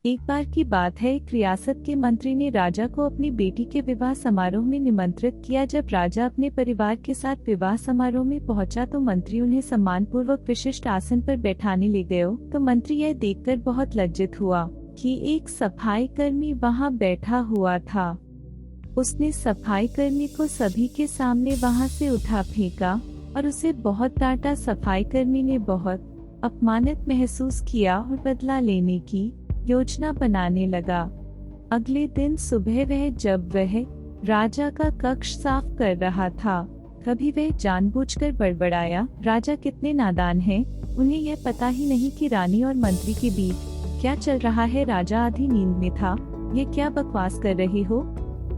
एक बार की बात है, एक रियासत के मंत्री ने राजा को अपनी बेटी के विवाह समारोह में निमंत्रित किया। जब राजा अपने परिवार के साथ विवाह समारोह में पहुंचा तो मंत्री उन्हें सम्मानपूर्वक विशिष्ट आसन पर बैठाने ले गए। तो मंत्री यह देखकर बहुत लज्जित हुआ कि एक सफाई कर्मी वहां बैठा हुआ था। उसने सफाई कर्मी को सभी के सामने वहां से उठा फेंका और उसे बहुत डांटा। सफाई कर्मी ने बहुत अपमानित महसूस किया और बदला लेने की योजना बनाने लगा। अगले दिन सुबह जब वह राजा का कक्ष साफ कर रहा था, कभी वह जानबूझकर बड़बड़ाया। राजा कितने नादान हैं, उन्हें यह पता ही नहीं कि रानी और मंत्री के बीच क्या चल रहा है। राजा आधी नींद में था। ये क्या बकवास कर रहे हो?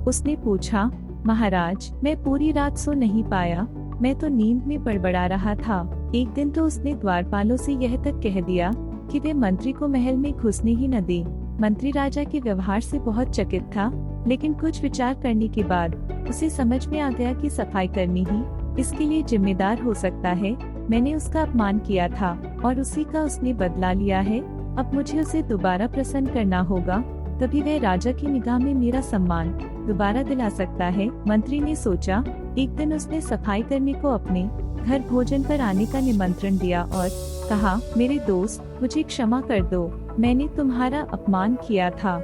उसने पूछा। महाराज, मैं पूरी रात सो नहीं पाया, मैं तो नींद में बड़बड़ा रहा था। एक दिन तो उसने द्वारपालों से यह तक कह दिया कि वे मंत्री को महल में घुसने ही न दे। मंत्री राजा के व्यवहार से बहुत चकित था, लेकिन कुछ विचार करने के बाद उसे समझ में आ गया कि सफाई कर्मी ही इसके लिए जिम्मेदार हो सकता है। मैंने उसका अपमान किया था और उसी का उसने बदला लिया है। अब मुझे उसे दोबारा प्रसन्न करना होगा, तभी वह राजा की निगाह में मेरा सम्मान दोबारा दिला सकता है। मंत्री ने सोचा। एक दिन उसने सफाई कर्मी को अपने घर भोजन पर आने का निमंत्रण दिया और कहा, मेरे दोस्त, मुझे क्षमा कर दो, मैंने तुम्हारा अपमान किया था।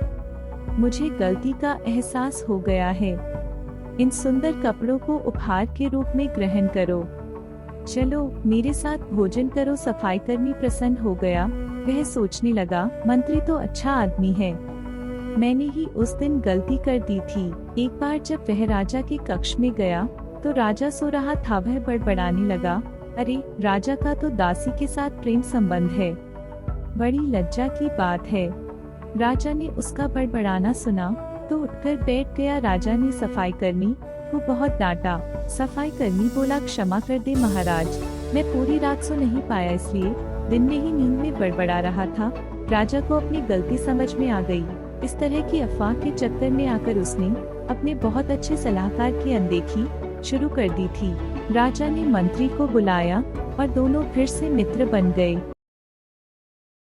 मुझे गलती का एहसास हो गया है। इन सुंदर कपड़ों को उपहार के रूप में ग्रहण करो। चलो मेरे साथ भोजन करो। सफाई कर्मी प्रसन्न हो गया। वह सोचने लगा, मंत्री तो अच्छा आदमी है, मैंने ही उस दिन गलती कर दी थी। एक बार जब वह राजा के कक्ष में गया तो राजा सो रहा था। वह बड़बड़ाने लगा, अरे, राजा का तो दासी के साथ प्रेम संबंध है, बड़ी लज्जा की बात है। राजा ने उसका बड़बड़ाना सुना तो उठकर बैठ गया। राजा ने सफाई कर्मी को बहुत डांटा। सफाई कर्मी बोला, क्षमा कर दे महाराज, मैं पूरी रात सो नहीं पाया, इसलिए दिन में ही नींद में बड़बड़ा रहा था। राजा को अपनी गलती समझ में आ गई। इस तरह की अफवाह के चक्कर में आकर उसने अपने बहुत अच्छे सलाहकार की अनदेखी शुरू कर दी थी। राजा ने मंत्री को बुलाया और दोनों फिर से मित्र बन गए।